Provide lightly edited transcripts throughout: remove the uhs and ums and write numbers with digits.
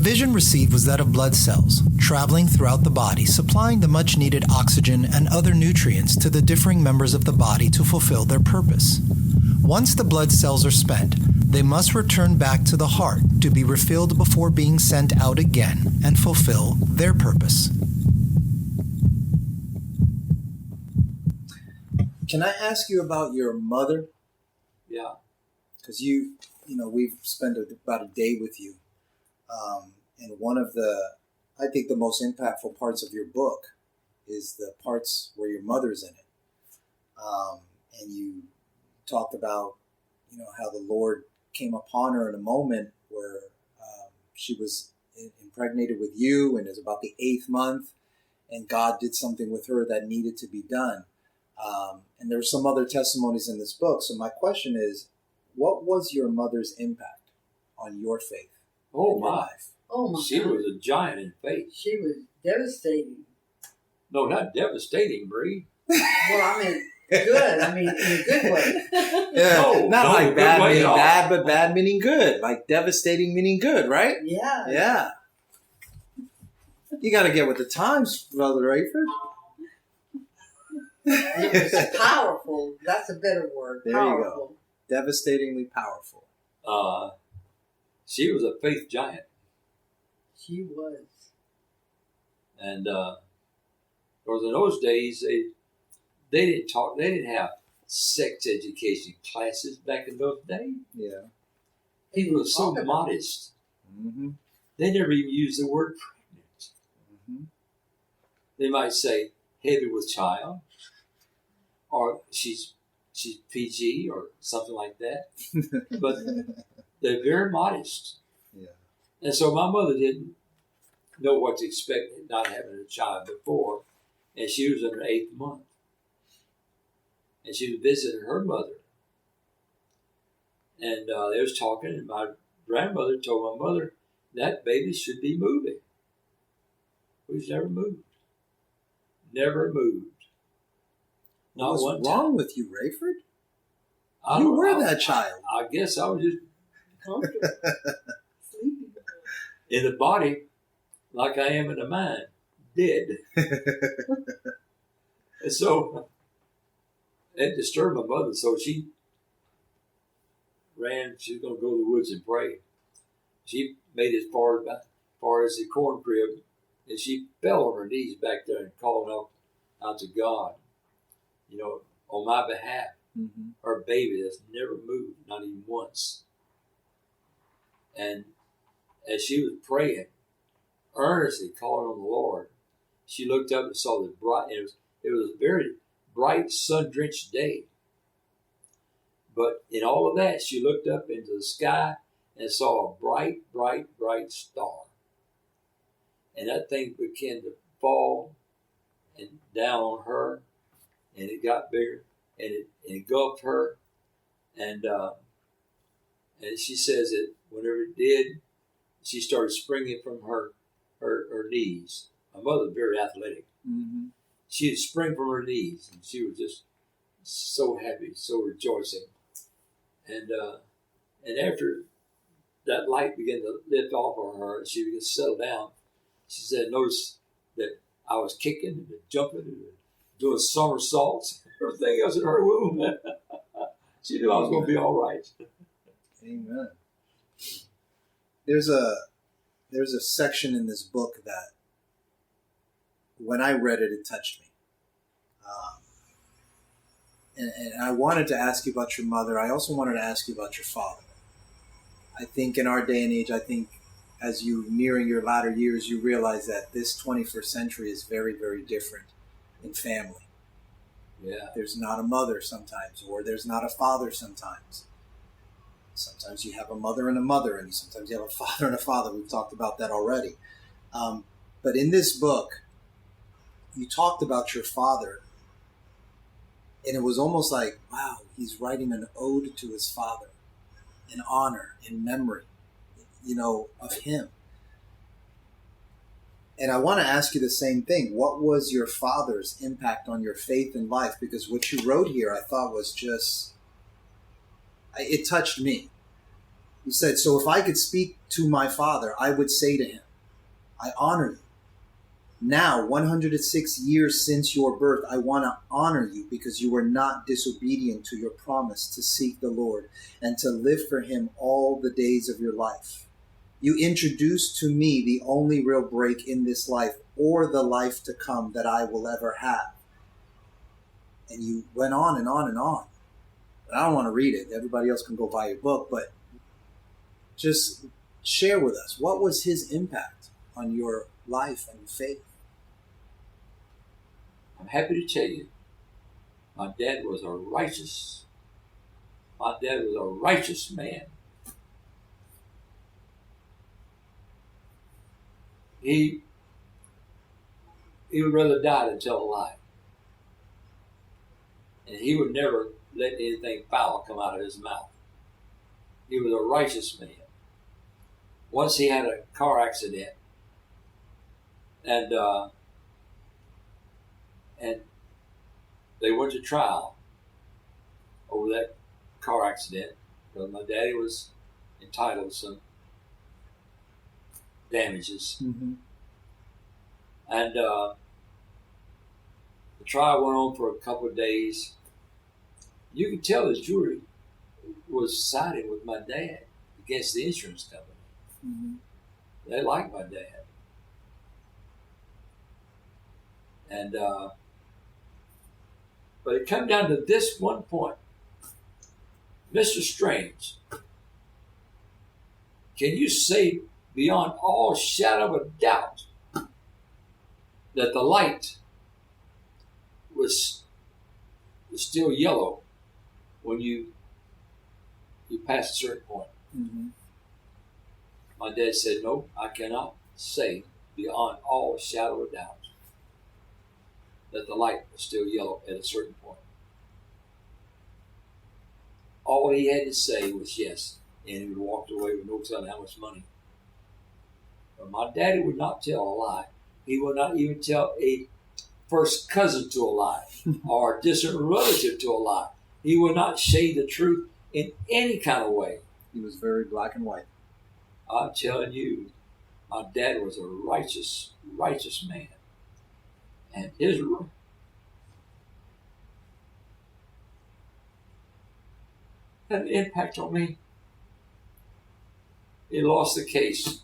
vision received was that of blood cells, traveling throughout the body, supplying the much-needed oxygen and other nutrients to the differing members of the body to fulfill their purpose. Once the blood cells are spent, they must return back to the heart to be refilled before being sent out again and fulfill their purpose. Can I ask you about your mother? Yeah. Because we've spent about a day with you. And one of I think the most impactful parts of your book is the parts where your mother's in it. And you talked about, how the Lord came upon her in a moment where she was impregnated with you, and it was about the 8th month, and God did something with her that needed to be done. And there were some other testimonies in this book. So my question is, what was your mother's impact on your faith? Oh, in your my. life? Oh my She God. was a giant in faith. She was devastating. No, not devastating, Bree. Well, I mean, good. I mean, in a good way. Yeah, No, not no, like good bad way meaning at all. bad, but bad meaning good. Like devastating meaning good, right? Yeah. Yeah. You got to get with the times, Elder Rayford. It was powerful. That's a better word. There powerful. you go. Devastatingly powerful. She was a faith giant. She was. And because in those days, they didn't have sex education classes back in those days. Yeah. People were so Talk about modest. Mm-hmm. They never even used the word pregnant. Mm-hmm. They might say heavy with child, or she's PG or something like that. But they're very modest. Yeah. And so my mother didn't know what to expect, not having a child before, and she was in her 8th month. And she was visiting her mother. And they was talking, and my grandmother told my mother that baby should be moving. Which never moved. Never moved. Not What's one wrong time. with you, Rayford? I You don't- were I- that child. I guess I was just Comfortable. Sleeping. in the body like I am in the mind, dead. And so it disturbed my mother. So she ran. She was going to go to the woods and pray. She made it far as the corn crib, and she fell on her knees back there and calling out to God, on my behalf. Mm-hmm. Her baby that's never moved, not even once. And as she was praying, earnestly calling on the Lord, she looked up and saw the bright. It was a very bright, sun-drenched day. But in all of that, she looked up into the sky and saw a bright, bright, bright star. And that thing began to fall and down on her, and it got bigger, and it engulfed her. And she says that whenever it did, she started springing from her knees. My mother was very athletic. Mm-hmm. She would spring from her knees, and she was just so happy, so rejoicing. And after that light began to lift off of her, and she began to settle down. She said, "Notice that I was kicking and jumping and doing somersaults, everything else in her womb." She knew I was going to be all right. Amen. There's a section in this book that, when I read it, it touched me. And I wanted to ask you about your mother. I also wanted to ask you about your father. I think in our day and age, as you nearing your latter years, you realize that this 21st century is very, very different in family. Yeah. There's not a mother sometimes, or there's not a father sometimes. Sometimes you have a mother, and sometimes you have a father and a father. We've talked about that already. But in this book, you talked about your father, and it was almost like, wow, he's writing an ode to his father, in honor, in memory, of him. And I want to ask you the same thing. What was your father's impact on your faith and life? Because what you wrote here, I thought was just, it touched me. He said, so if I could speak to my father, I would say to him, I honor you. Now, 106 years since your birth, I want to honor you because you were not disobedient to your promise to seek the Lord and to live for him all the days of your life. You introduced to me the only real break in this life or the life to come that I will ever have. And you went on and on and on. I don't want to read it. Everybody else can go buy your book, but just share with us, what was his impact on your life and faith? I'm happy to tell you, my dad was a righteous man. He would rather die than tell a lie. And he would never let anything foul come out of his mouth. He was a righteous man. Once he had a car accident, and they went to trial over that car accident because my daddy was entitled to some damages. Mm-hmm. And the trial went on for a couple of days. You could tell the jury was siding with my dad against the insurance company. Mm-hmm. They liked my dad. And but it come down to this one point. Mr. Strange, can you say beyond all shadow of a doubt that the light was still yellow when you passed a certain point? Mm-hmm. My dad said, no, I cannot say beyond all shadow of doubt that the light was still yellow at a certain point. All he had to say was yes, and he would walk away with no telling how much money. But my daddy would not tell a lie. He would not even tell a first cousin to a lie or a distant relative to a lie. He would not say the truth in any kind of way. He was very black and white. I'm telling you, my dad was a righteous man. And his had an impact on me. He lost the case.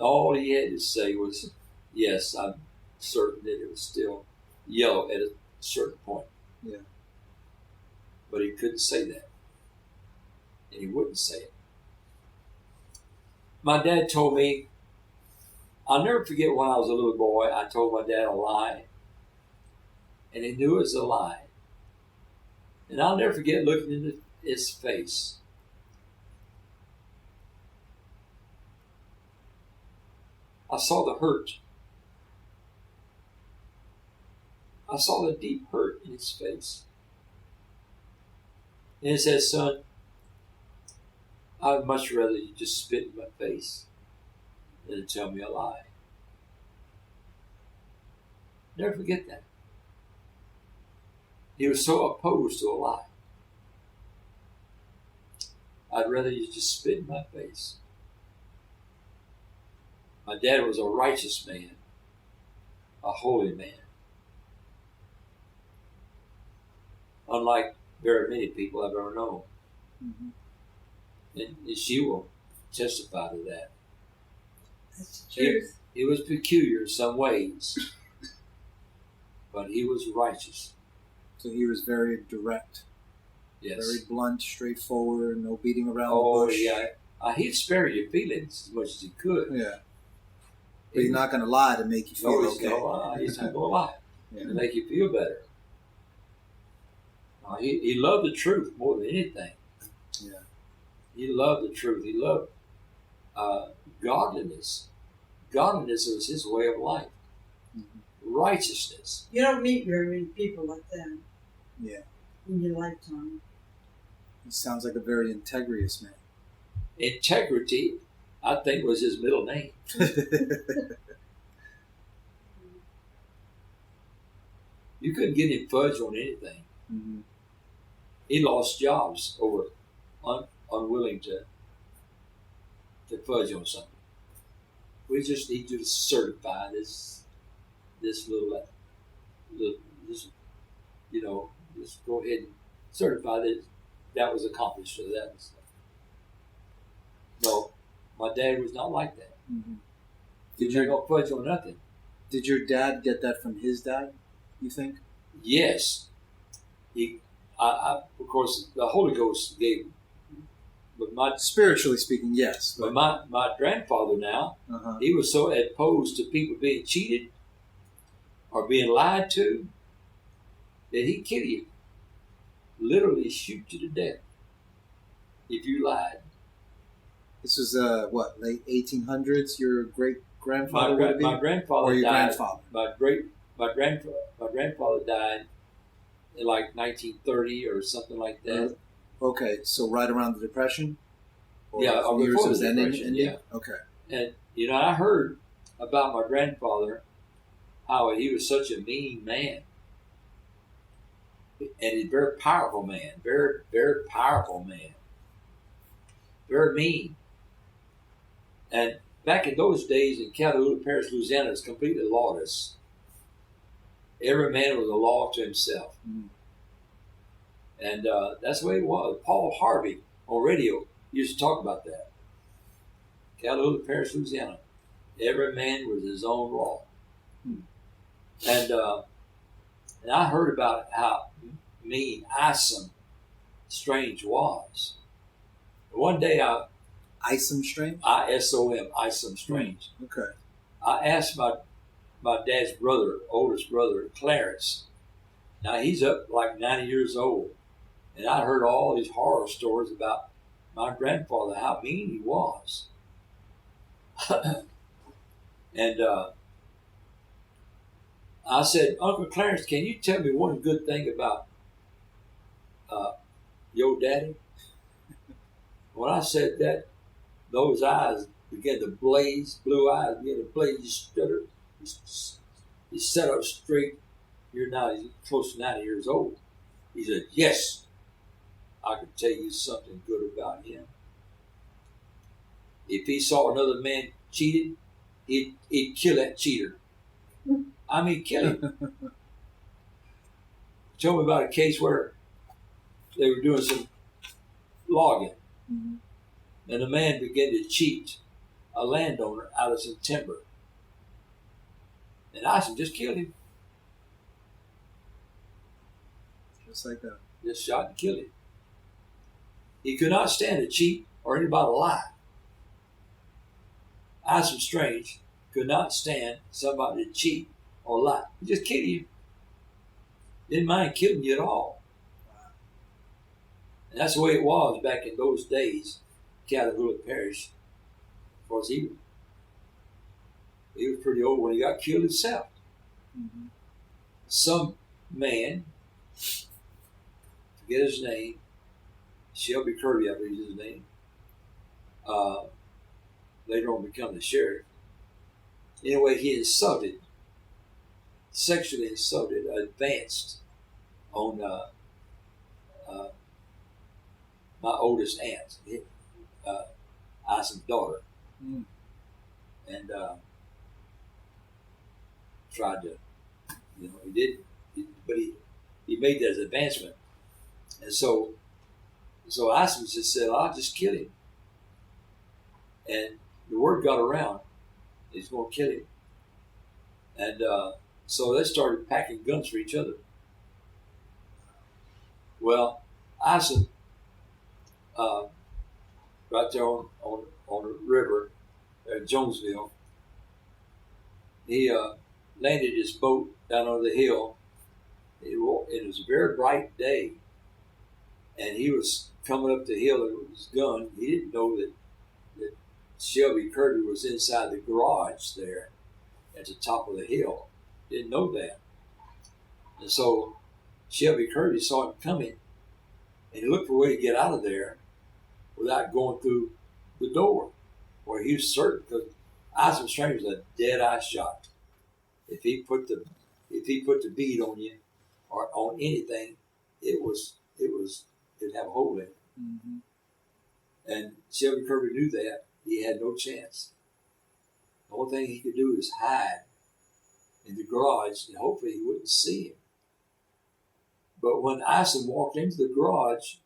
All he had to say was, yes, I'm certain that it was still yellow at a certain point. Yeah. But he couldn't say that. And he wouldn't say it. My dad told me, I'll never forget when I was a little boy, I told my dad a lie. And he knew it was a lie. And I'll never forget looking into his face. I saw the hurt. I saw the deep hurt in his face. And he said, son, I'd much rather you just spit in my face than to tell me a lie. Never forget that. He was so opposed to a lie. I'd rather you just spit in my face. My dad was a righteous man, a holy man. Unlike very many people I've ever known. Mm-hmm. And she will testify to that. That's the truth. He was peculiar in some ways, but he was righteous. So he was very direct. Yes. Very blunt, straightforward, no beating around Oh, the bush. yeah. He'd spare your feelings as much as he could. Yeah. But he's not going to lie to make you feel No, okay. he's not going to lie Yeah. to make you feel better. He loved the truth more than anything. Yeah. He loved the truth. He loved godliness. Godliness was his way of life. Mm-hmm. Righteousness. You don't meet very many people like that. Yeah. In your lifetime. He sounds like a very integrous man. Integrity, I think, was his middle name. You couldn't get him fudged on anything. Mm-hmm. He lost jobs over unwilling to to fudge on something. We just need you to certify this little this, just go ahead and certify that that was accomplished or that was. No, my dad was not like that. Mm-hmm. You're not gonna fudge on nothing. Did your dad get that from his dad, you think? Yes. Of course, the Holy Ghost gave, but spiritually speaking, yes. But my grandfather now, he was so opposed to people being cheated or being lied to that he'd kill you, literally shoot you to death if you lied. This was late 1800s. Your great grandfather would be, my grandfather or your died. grandfather. My grandfather died in like 1930 or something like that. Okay, so right around the Depression. Or before the Depression. Yeah. Okay. And I heard about my grandfather, how he was such a mean man, and he's a very powerful man, very very powerful man, very mean. And back in those days in Catahoula Parish, Louisiana, it was completely lawless. Every man was a law to himself. Mm. And that's the way it was. Paul Harvey on radio used to talk about that. Catahoula Parish, Louisiana. Every man was his own law. Mm. And I heard about how mean Isom Strange was. One day Isom Strange? I-S-O-M, Isom Strange. Okay. I asked my dad's brother, oldest brother, Clarence. Now he's up like 90 years old. And I heard all these horror stories about my grandfather, how mean he was. And I said, Uncle Clarence, can you tell me one good thing about your daddy? When I said that, those eyes began to blaze, blue eyes began to blaze. He stuttered. He sat up straight. He's close to 90 years old. He said, yes, I can tell you something good about him. If he saw another man cheated, he'd kill that cheater. I mean, kill him. Told me about a case where they were doing some logging, mm-hmm. and a man began to cheat a landowner out of some timber. And I said, just kill him. Just like that. Just shot and killed him. He could not stand to cheat or anybody to lie. Isom Strange could not stand somebody to cheat or lie. He just killed you. Didn't mind killing you at all. And that's the way it was back in those days, Catahoula Parish. Of course, he was pretty old when he got killed himself. Mm-hmm. Some man, forget his name, Shelby Kirby, I believe is his name, later on become the sheriff. Anyway, he sexually insulted, advanced on my oldest aunt, Isom's daughter. Mm. And tried to, he didn't, but he made that as advancement. And so Isom just said, I'll just kill him. And the word got around, he's going to kill him. And so they started packing guns for each other. Well, Isom, right there on the river at Jonesville, he landed his boat down on the hill. It was a very bright day, and he was coming up the hill with his gun. He didn't know that Shelby Kirby was inside the garage there at the top of the hill. Didn't know that. And so Shelby Kirby saw him coming, and he looked for a way to get out of there without going through the door, where he was certain, because Isom Strange was a dead-eye shot. If he put the bead on you or on anything, it'd have a hole in it. Mm-hmm. And Shelby Kirby knew that, he had no chance. The only thing he could do is hide in the garage, and hopefully he wouldn't see him. But when Ison walked into the garage,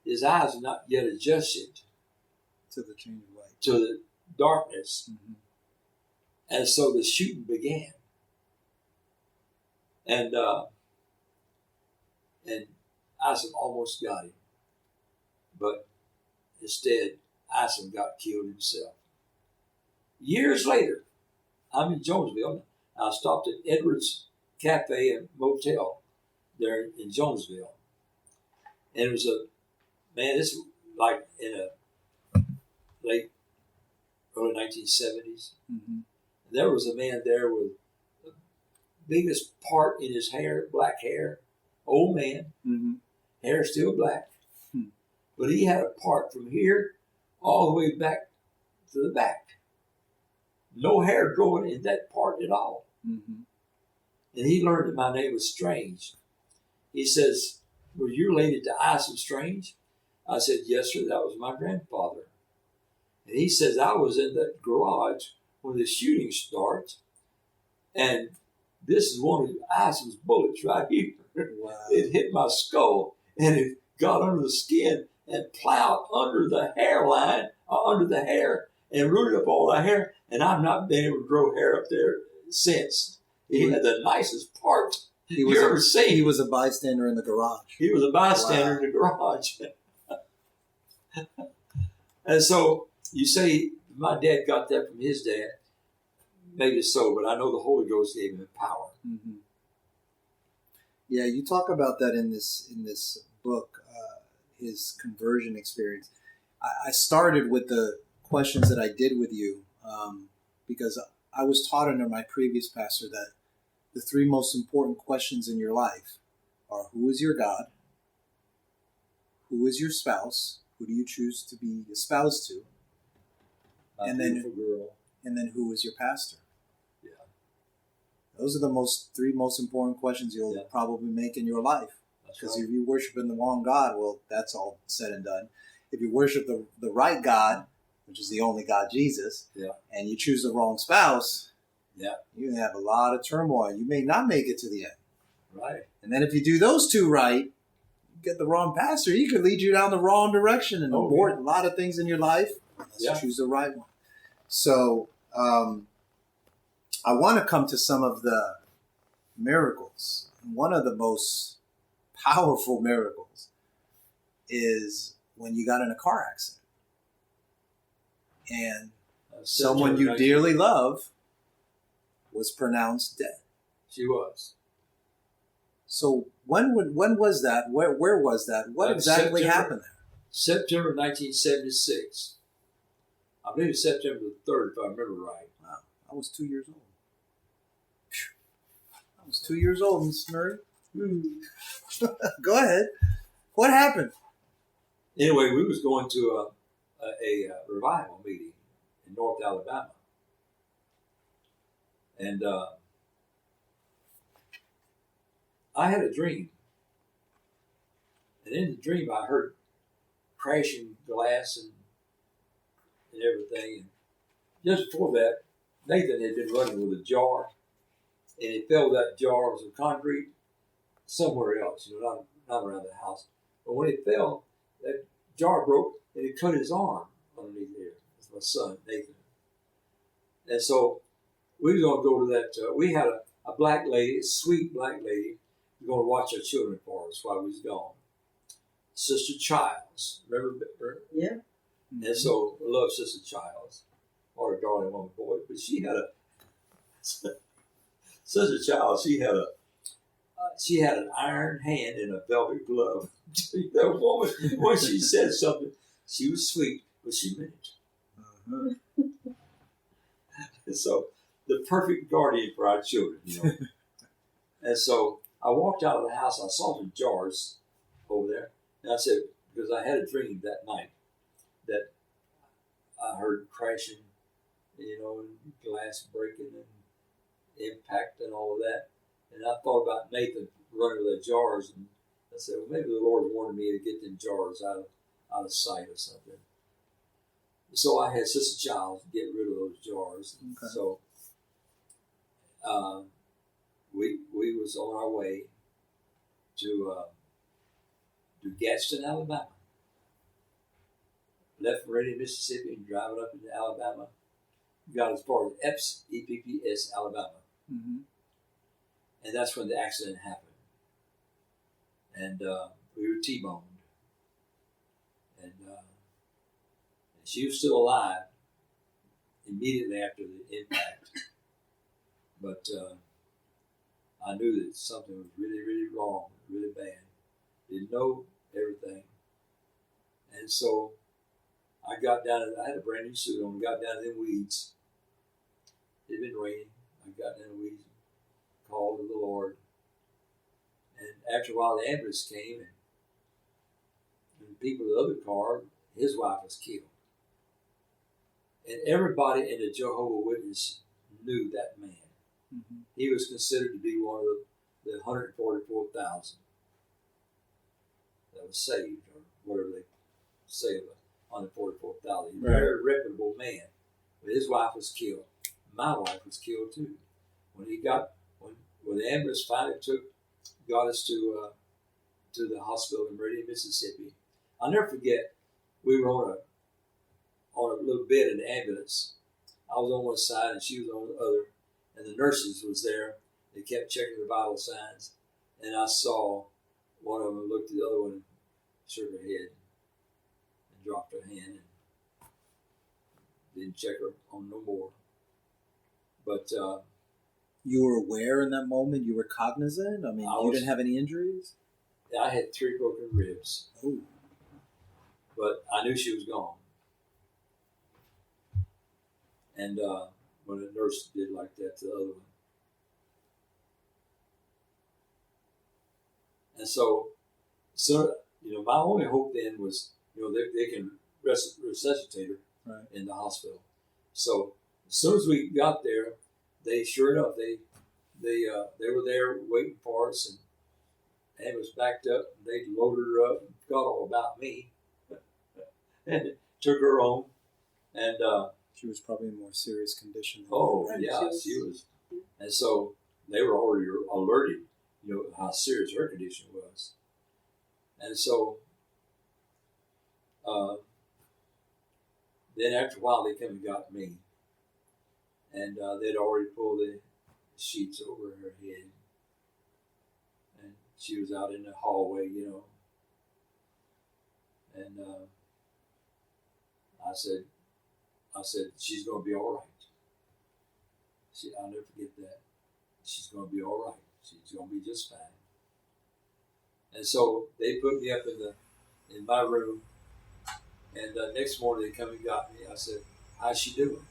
his eyes were not yet adjusted To the change of light. to the darkness. Mm-hmm. And so the shooting began. And Ison almost got him. But instead, Ison got killed himself. Years later, I'm in Jonesville. I stopped at Edwards Cafe and Motel there in Jonesville. And it was this was like in a early 1970s. Mm-hmm. There was a man there with the biggest part in his hair, black hair, old man, Mm-hmm. hair still black. Hmm. But he had a part from here all the way back to the back. No hair growing in that part at all. Mm-hmm. And he learned that my name was Strange. He says, "Were you related to Ison Strange?" I said, "Yes, sir, that was my grandfather." And he says, "I was in that garage when the shooting starts, and this is one of Ison's bullets right here. Wow. It hit my skull, and it got under the skin and plowed under the hairline, under the hair, and rooted up all the hair, and I've not been able to grow hair up there since." He had the nicest part you ever seen. He was a bystander in the garage. He was a bystander in the garage. And so you say my dad got that from his dad. Maybe so, but I know the Holy Ghost gave him power. Mm-hmm. Yeah, you talk about that in this book, his conversion experience. I started with the questions that I did with you because I was taught under my previous pastor that the three most important questions in your life are: who is your God? Who is your spouse? Who do you choose to be espoused to? And then who is your pastor? Yeah. Those are the three most important questions you'll probably make in your life. Because if you worship in the wrong God, well, that's all said and done. If you worship the right God, which is the only God, Jesus, and you choose the wrong spouse, you have a lot of turmoil. You may not make it to the end. Right. And then if you do those two right, you get the wrong pastor, he could lead you down the wrong direction and abort a lot of things in your life. Let's choose the right one. So I want to come to some of the miracles. One of the most powerful miracles is when you got in a car accident and someone you dearly love was pronounced dead. She was. So when was that? Where was that? What exactly happened there? September 1976. I believe it's September the 3rd, if I remember right. Wow, I was 2 years old. I was 2 years old, Mr. Murray. Go ahead. What happened? Anyway, we was going to a revival meeting in North Alabama. And I had a dream. And in the dream, I heard crashing glass and everything. And just before that, Nathan had been running with a jar, and he filled that jar with some concrete somewhere else, not around the house. But when it fell, that jar broke, and it cut his arm underneath there. That's my son, Nathan. And so we were going to go to that. We had a black lady, a sweet black lady, who was going to watch our children for us while we was gone. Sister Childs. Remember her? Yeah. And so I love Sister Childs. What a darling woman, boy. But she had Sister Childs, she had an iron hand and a velvet glove. That woman, when she said something, she was sweet, but she meant it. Uh-huh. And so, the perfect guardian for our children, And so, I walked out of the house, I saw the jars over there, and I said, because I had a dream that night that I heard crashing, and glass breaking and impact and all of that. And I thought about Nathan running with the jars, and I said, well, maybe the Lord wanted me to get them jars out of sight or something. So I had Sister Childs get rid of those jars. Okay. So we was on our way to Gadsden, Alabama. Left Meridian, Mississippi, and driving up into Alabama. Got as far as Epps, EPPS, Alabama. Mm-hmm. And that's when the accident happened. And we were T-boned. And she was still alive immediately after the impact. But I knew that something was really, really wrong, really bad. Didn't know everything. And so I got down, I had a brand new suit on, got down in the weeds. It had been raining. I got down in the weeds, called to the Lord. And after a while, the ambulance came, and the people in the other car, his wife was killed. And everybody in the Jehovah's Witness knew that man. Mm-hmm. He was considered to be one of the 144,000 that was saved, or whatever they say about 144,000. He was a very reputable man. But his wife was killed. My wife was killed too. When the ambulance finally got us to the hospital in Meridian, Mississippi, I'll never forget. We were on a little bed in the ambulance. I was on one side and she was on the other, and the nurses was there. They kept checking the vital signs, and I saw one of them looked at the other one, and shook her head, and dropped her hand, and didn't check her on no more. But you were aware in that moment? You were cognizant? I mean, you didn't have any injuries? I had 3 broken ribs. Oh. But I knew she was gone. And when a nurse did like that to the other one. And so my only hope then was, they can resuscitate her in the hospital. So as soon as we got there, they sure enough, they were there waiting for us, and it was backed up, and they loaded her up and got all about me. And took her home, and she was probably in more serious condition. She was. And so they were already alerted, how serious her condition was. And so then after a while, they came and got me, and they'd already pulled the sheets over her head, and she was out in the hallway, and I said, she's going to be all right. I'll never forget that. She's going to be all right. She's going to be just fine. And so they put me up in my room, and next morning they come and got me. I said, how's she doing?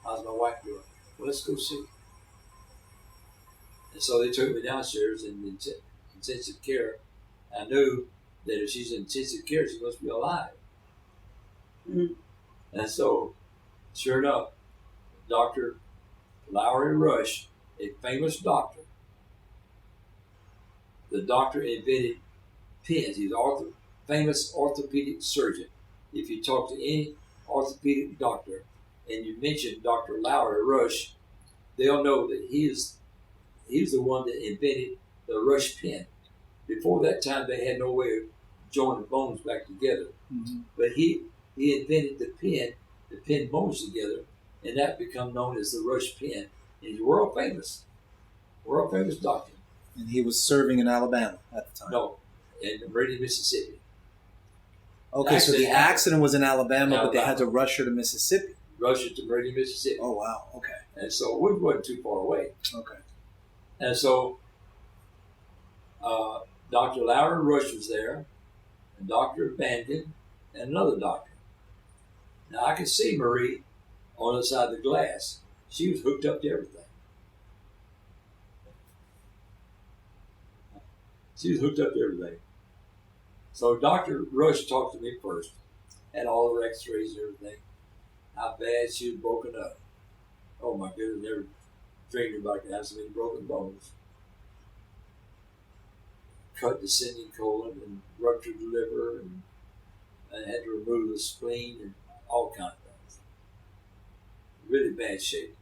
How's my wife doing? Well, let's go see. And so they took me downstairs in intensive care. I knew that if she's in intensive care, she must be alive. Mm-hmm. And so, sure enough, Dr. Lowry Rush, a famous doctor, the doctor invented pins. He's an famous orthopedic surgeon. If you talk to any orthopedic doctor and you mention Dr. Lowry Rush, they'll know that he's the one that invented the Rush pin. Before that time, they had no way of joining bones back together. Mm-hmm. But he invented the pin bones together, and that become known as the Rush pin. And he's world famous doctor. And he was serving in Alabama at the time? No, in Meridian, Mississippi. Okay, so the accident was in Alabama, but they had to rush her to Mississippi. Rush her to Meridian, Mississippi. Oh, wow, okay. And so we wasn't too far away. Okay. And so Dr. Lowry Rush was there, and Dr. Bandon, and another doctor. Now, I could see Marie on the side of the glass. She was hooked up to everything. So Dr. Rush talked to me first, had all the x-rays and everything, how bad she was broken up. Oh my goodness, never dreamed anybody could have so many broken bones. Cut descending colon and ruptured the liver, and had to remove the spleen and all kinds of things. Really bad shape.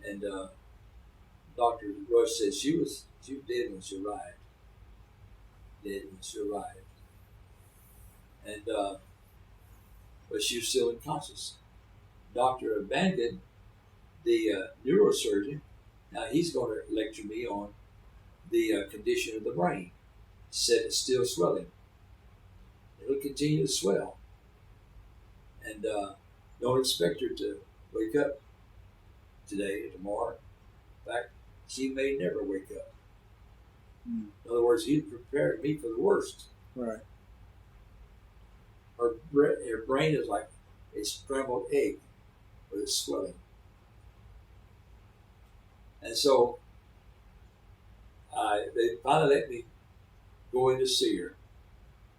And Dr. Rush said she was dead when she arrived. Dead when she arrived. And but she was still unconscious. Dr. Abandon, the neurosurgeon, now he's going to lecture me on the condition of the brain. Said it's still swelling. It'll continue to swell. And don't expect her to wake up today or tomorrow. In fact, she may never wake up. In other words, he prepared me for the worst. Right. Her brain is like a scrambled egg with it's swelling. And so they finally let me go in to see her.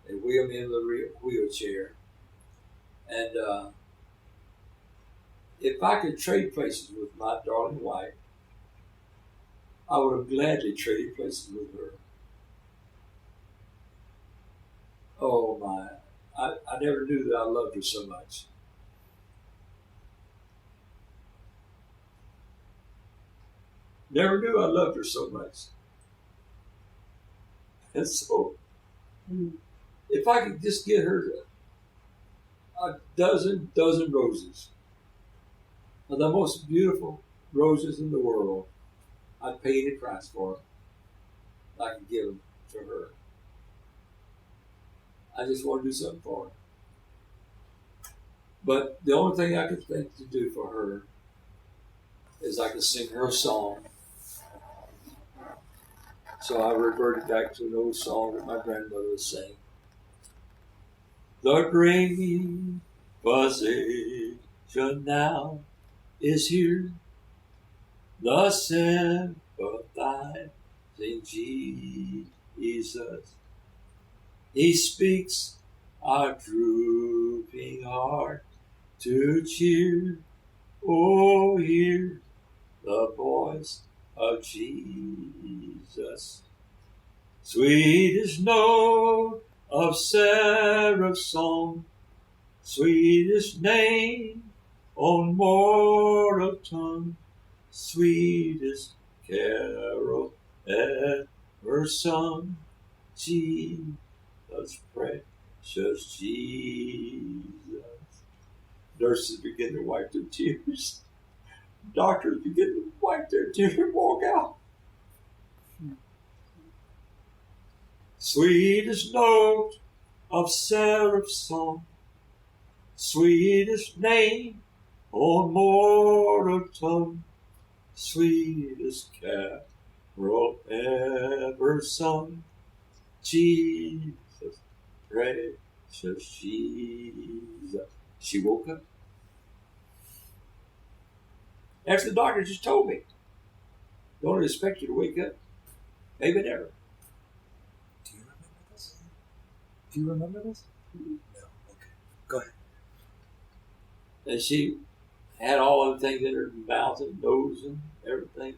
They wheeled me in the wheelchair. And if I could trade places with my darling wife, I would have gladly traded places with her. Oh my, I never knew that I loved her so much. Never knew I loved her so much. And so, if I could just get her a dozen roses, of the most beautiful roses in the world, I'd pay any price for them. I could give them to her. I just want to do something for her. But the only thing I could think to do for her is I could sing her a song. So I reverted back to an old song that my grandmother was saying. The great physician now is here, the sympathizing Jesus. He speaks our drooping heart to cheer. Oh, hear the voice of Jesus. Sweetest note of seraph song, sweetest name on mortal tongue, sweetest carol ever sung. Jesus, precious Jesus. Nurses begin to wipe their tears. Doctors begin to wipe their tears and walk out. Sweetest note of seraph song, sweetest name on mortal tongue, sweetest carol ever sung. Jesus, precious Jesus. She woke up. After the doctor just told me, don't expect you to wake up. Maybe never. Do you remember this? No. Okay. Go ahead. And she had all the things in her mouth and nose and everything.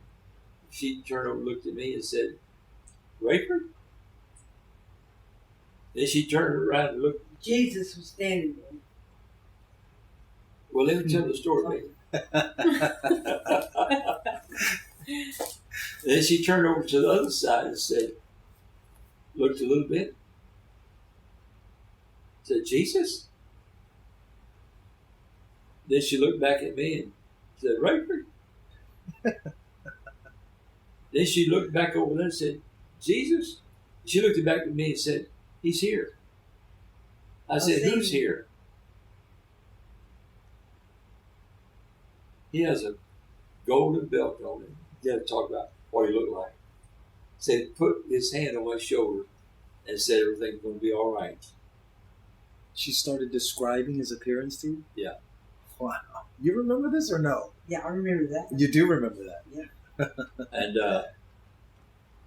She turned over and looked at me and said, Rayford? Then she turned around and looked. Jesus was standing there. Well, let me tell the story, baby. Then she turned over to the other side and said, looked a little bit, said, Jesus? Then she looked back at me and said, Rayford? Then she looked back over there and said, Jesus? She looked back at me and said, He's here. I said, who's here? He has a golden belt on him. You got to talk about what he looked like. Said, put his hand on my shoulder and said everything's going to be all right. She started describing his appearance to you? Yeah. Wow. You remember this or no? Yeah, I remember that. You do remember that? Yeah. And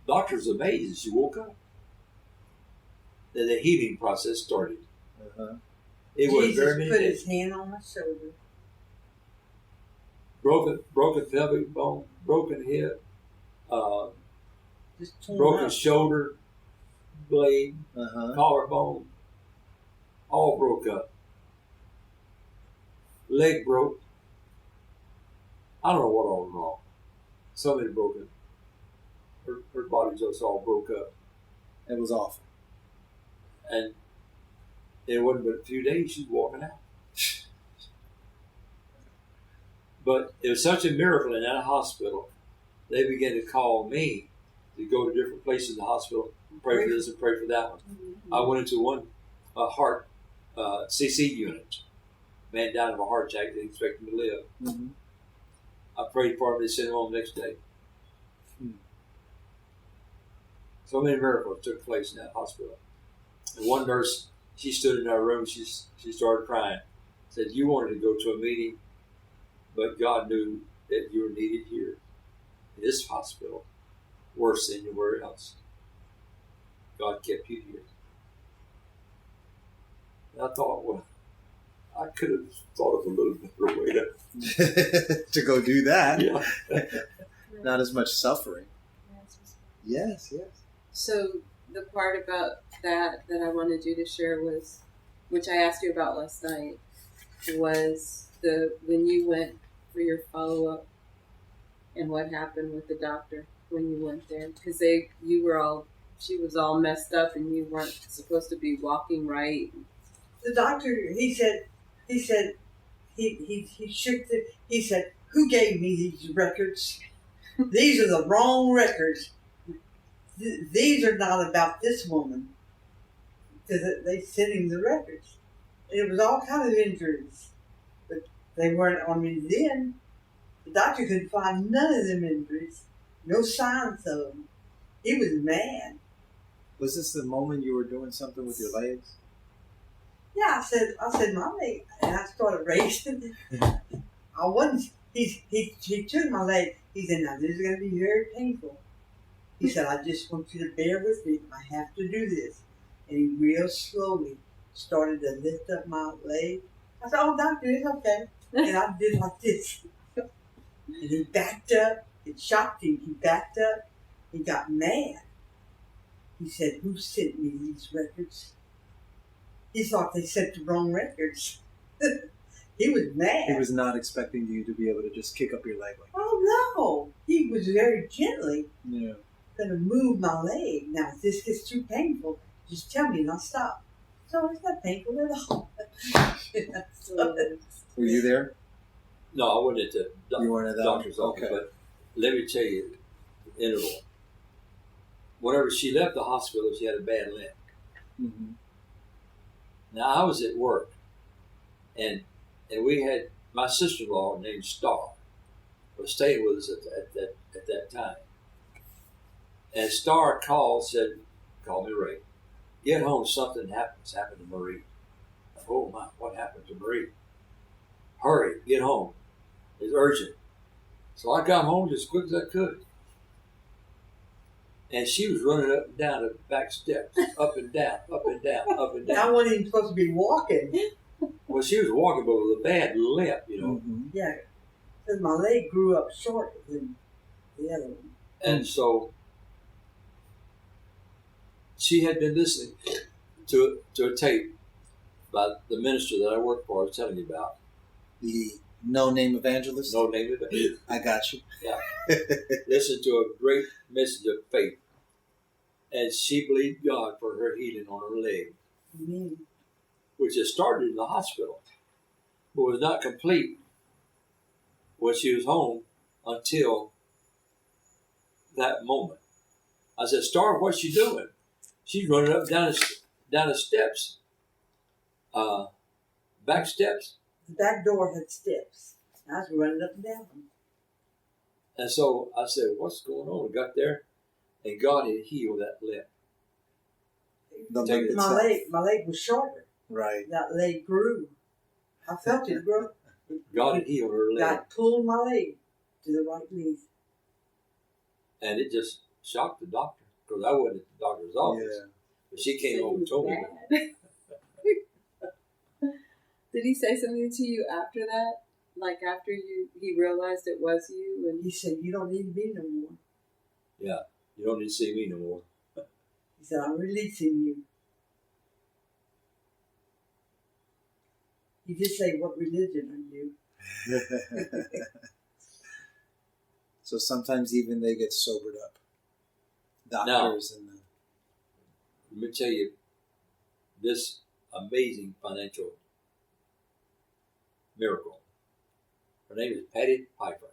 doctor's amazed. She woke up. Then the healing process started. Uh-huh. It was Jesus very many put days. his hand on my shoulder. Broken pelvic bone, broken hip, Just torn broken up. shoulder blade, Uh-huh. collarbone, all broke up. leg broke. I don't know what all was wrong. Something broken. Her body just all broke up. It was awful. And it wasn't but a few days she was walking out. But it was such a miracle in that hospital. They began to call me to go to different places in the hospital, pray for this and pray for that one. Mm-hmm. I went into one heart CC unit. Man died of a heart attack. They expected him to live. Mm-hmm. I prayed for him. They sent him home the next day. Hmm. So many miracles took place in that hospital. And one nurse, she stood in our room. She started crying. Said, "You wanted to go to a meeting, but God knew that you were needed here in this hospital, worse than anywhere else. God kept you here." And I thought, well, I could have thought of a little better way To go do that. Yeah. Not as much suffering. Yes. So the part about that I wanted you to share was, which I asked you about last night, was when you went for your follow-up and what happened with the doctor when you went there. Because she was all messed up and you weren't supposed to be walking right. The doctor, he said, he shook he said, "Who gave me these records? These are the wrong records. These are not about this woman." Because they sent him the records. And it was all kind of injuries. But they weren't, then the doctor couldn't find none of them injuries. No signs of them. He was mad. Was this the moment you were doing something with your legs? Yeah, I said, "My leg," and I started racing. I wasn't. He took my leg. He said, "Now this is going to be very painful." He said, "I just want you to bear with me. I have to do this." And he real slowly started to lift up my leg. I said, "Oh, doctor, it's okay." And I did like this. And he backed up. It shocked him. He backed up. He got mad. He said, "Who sent me these records?" He thought they sent the wrong records. He was mad. He was not expecting you to be able to just kick up your leg like that. Oh, no. He was very gently Yeah. going to move my leg. Now, if this gets too painful, just tell me and I'll stop. So it's not painful at all. Were you there? No, I wasn't at the You weren't at that doctor's one? office, Okay. but let me tell you the interval. Whenever she left the hospital, she had a bad limp. Mm-hmm. Now, I was at work, and we had my sister-in-law named Star was staying with us at that time. And Star said, "Call me Ray. Get home, something happened to Marie." "Oh my, what happened to Marie?" "Hurry, get home. It's urgent." So I got home just as quick as I could. And she was running up and down the back steps, up and down, up and down, up and And I down. wasn't even supposed to be walking. Well, she was walking, but with a bad limp, you know. Mm-hmm. Yeah, because my leg grew up shorter than the other one. And so she had been listening to a tape by the minister that I work for, I was telling you about. The no-name evangelist? No name of it. I got you. Yeah. Listened to a great message of faith. And she believed God for her healing on her leg, Amen. which had started in the hospital, but was not complete when she was home until that moment. I said, "Star, what's she doing?" She's running up down the steps, back steps. The back door had steps. I was running up and down them. And so I said, "What's going on?" We got there, and God had healed that limp. The Take limp it. itself. My leg was shorter. Right. That leg grew. I felt it grow. God had healed her leg, God pulled my leg to the right knee. and it just shocked the doctor because I wasn't at the doctor's office. Yeah. But she came over and told me that. Did he say something to you after that? Like after he realized it was you? And He said, "You don't need to be no more." "Yeah, you don't need to see me no more." He said, "I'm releasing you." You just say, what religion are you? So sometimes even they get sobered up. Doctors and let me tell you this amazing financial miracle. Her name is Patty Piper.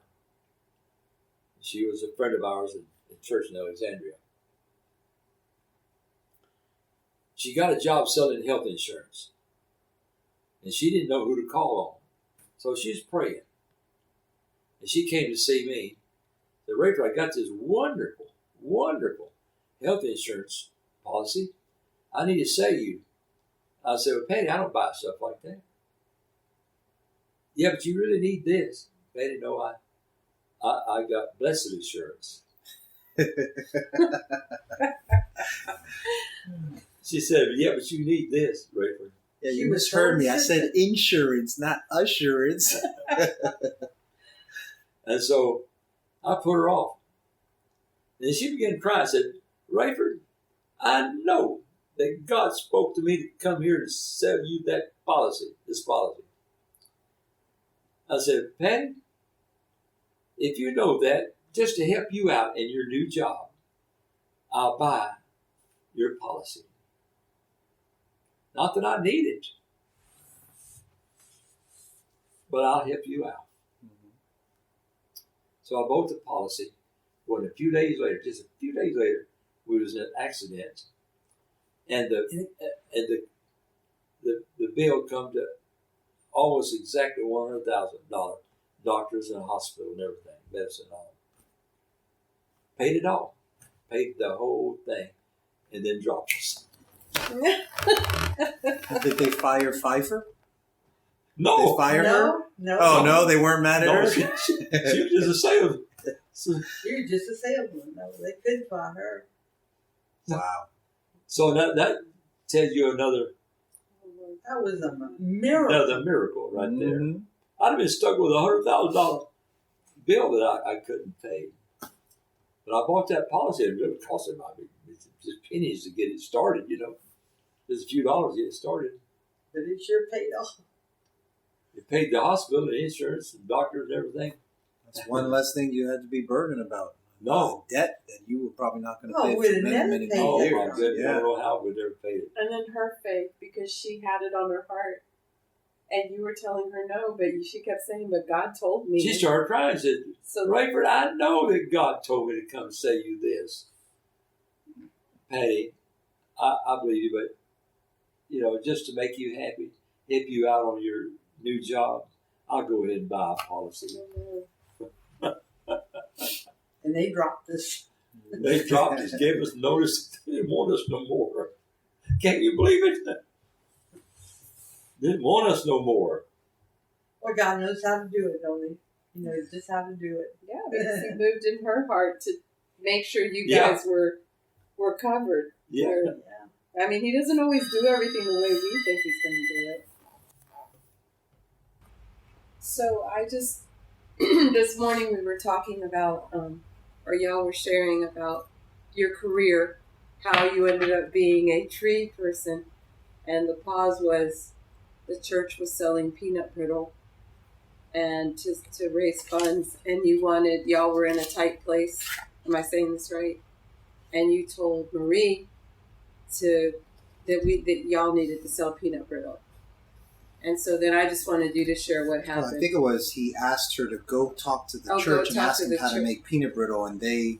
She was a friend of ours in church in Alexandria. She got a job selling health insurance. And she didn't know who to call on. So she was praying. And she came to see me. Said, Rayford, I got this wonderful, wonderful health insurance policy. I need to sell you. I said, well, Patty, I don't buy stuff like that. Yeah, but you really need this. Patty, no, I got blessed insurance. She said, yeah, but you need this, Rayford. Yeah, you misheard me. I said insurance, not assurance. And so I put her off. And she began to cry. I said, Rayford, I know that God spoke to me to come here to sell you that policy, this policy. I said, Patty, if you know that, just to help you out in your new job, I'll buy your policy. Not that I need it, but I'll help you out. Mm-hmm. So I bought the policy. Well, a few days later, just a few days later, we was in an accident, and the bill come to almost exactly $100,000. Doctors and a hospital and everything, medicine and all. Paid it all. Paid the whole thing, and then dropped us. Did they fire Pfeiffer? No. They fired her? No. Oh, no, they weren't mad at her? She was just a salesman. She was just a salesman. No, they couldn't fire her. Wow. So that tells you another. That was a miracle. Another miracle right there. Mm-hmm. I'd have been stuck with a $100,000 bill that I couldn't pay. But I bought that policy. It really cost me just pennies to get it started, you know. Just a few dollars to get it started. But it sure paid off. It paid the hospital and insurance and doctors and everything. That's one less thing you had to be burdened about. No. Debt that you were probably not going to pay we'd for many, never many paid Oh, years. my goodness. Yeah. I don't know how we'd ever paid it. And then her faith, because she had it on her heart. And you were telling her no, but she kept saying, but God told me. She started crying and said, So Rayford, I know that God told me to come say you this. Patty, I believe you, but, you know, just to make you happy, help you out on your new job, I'll go ahead and buy a policy. And they dropped us. They dropped us, gave us notice, they didn't want us no more. Can't you believe it? Didn't want us no more. Well, God knows how to do it, don't he? He knows just how to do it. yeah, because he moved in her heart to make sure you Yeah. guys were covered. Yeah. Yeah. I mean, he doesn't always do everything the way we think he's going to do it. So I just, this morning we were talking about, or y'all were sharing about your career, how you ended up being a tree person, and the pause was the church was selling peanut brittle and to raise funds, and y'all were in a tight place. Am I saying this right? And you told Marie that y'all needed to sell peanut brittle. And so then I just wanted you to share what happened. Well, I think it was he asked her to go talk to the church and ask them how to make peanut brittle, and did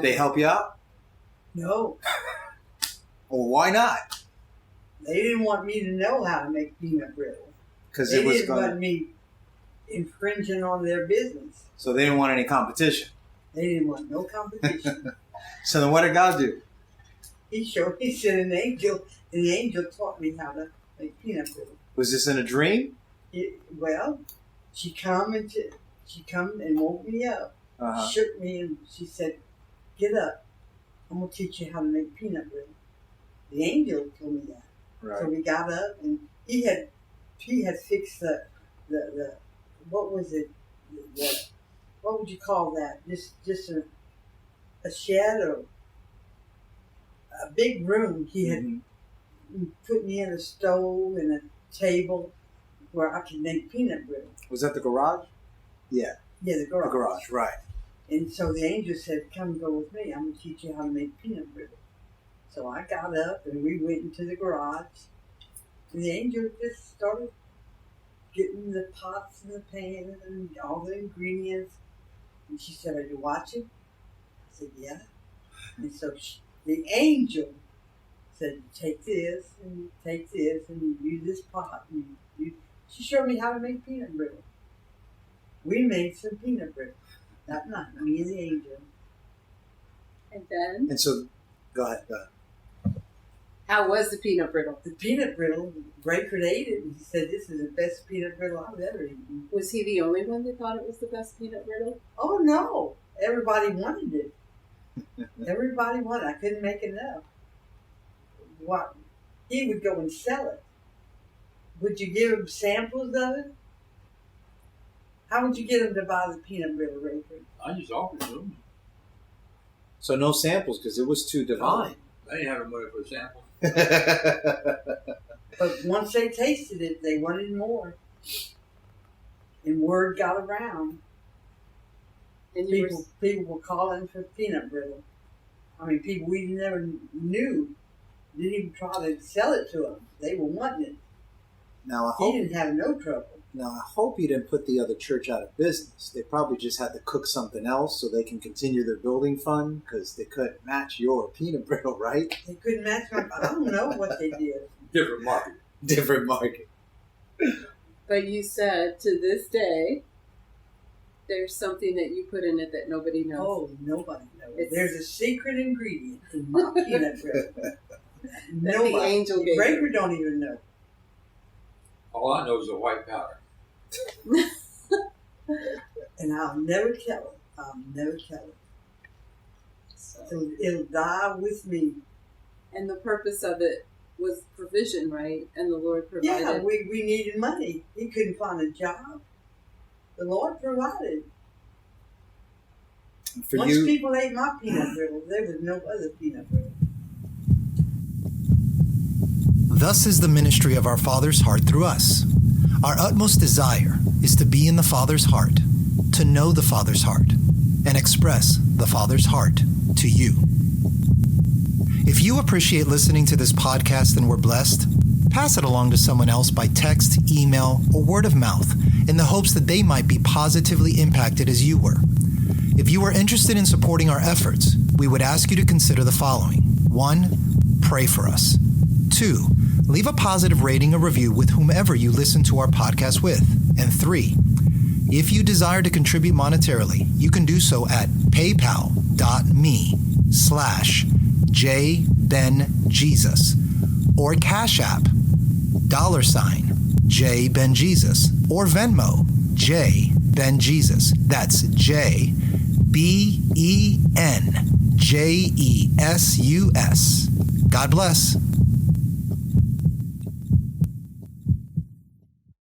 they help you out? No. Well, why not? They didn't want me to know how to make peanut brittle. Because They it was didn't going. want me infringing on their business. So they didn't want any competition. They didn't want no competition. So then what did God do? He sent an angel, and the angel taught me how to make peanut brittle. Was this in a dream? She come and woke me up, shook me, and she said, "Get up. I'm gonna teach you how to make peanut brittle." The angel told me that. Right. So we got up, and he had fixed the what was it? What would you call that? Just a shed or a big room. He had put me in a stove and a table, where I could make peanut brittle. Was that the garage? Yeah, Yeah, the garage. the garage, right. And so the angel said, come go with me. I'm going to teach you how to make peanut brittle. So I got up and we went into the garage. And the angel just started getting the pots and the pans and all the ingredients. And she said, are you watching? I said, yeah. And so the angel said, you take this and you take this and you use this pot. And she showed me how to make peanut brittle. We made some peanut brittle that night, me and the angel. And then, And so, go ahead. how was the peanut brittle? The peanut brittle, Rayford ate it and he said, this is the best peanut brittle I've ever eaten. Was he the only one that thought it was the best peanut brittle? Oh no, everybody wanted it. Everybody wanted it. I couldn't make enough. What? He would go and sell it. Would you give him samples of it? How would you get him to buy the peanut brittle, Rayford? I just offered to them. So no samples because it was too divine. They didn't have no money for a sample. But once they tasted it, they wanted more. And word got around. And People were calling for peanut brittle. I mean, people we never knew didn't even try to sell it to them. They were wanting it. Now I He hope. didn't have no trouble. Now I hope you didn't put the other church out of business. They probably just had to cook something else so they can continue their building fund because they couldn't match your peanut brittle, right? They couldn't match my. I don't know what they did. Different market. Different market. But you said to this day, there's something that you put in it that nobody knows. Oh, nobody knows. It's- There's a secret ingredient in my peanut brittle. That the angel gave you. Rayford don't even know. All I know is the white powder. And I'll never tell it. I'll never tell it. So it'll die with me. And the purpose of it was provision, right? And the Lord provided. Yeah, we needed money. He couldn't find a job. The Lord provided. For Once you, people ate my peanut brittle, there was no other peanut brittle. Thus is the ministry of our Father's heart through us. Our utmost desire is to be in the Father's heart, to know the Father's heart, and express the Father's heart to you. If you appreciate listening to this podcast and were blessed, pass it along to someone else by text, email, or word of mouth in the hopes that they might be positively impacted as you were. If you are interested in supporting our efforts, we would ask you to consider the following. 1. Pray for us. 2. Leave a positive rating or review with whomever you listen to our podcast with. And 3. If you desire to contribute monetarily, you can do so at paypal.me/JBenJesus or Cash App $JBenJesus or Venmo JBenJesus. That's JBenJesus. God bless.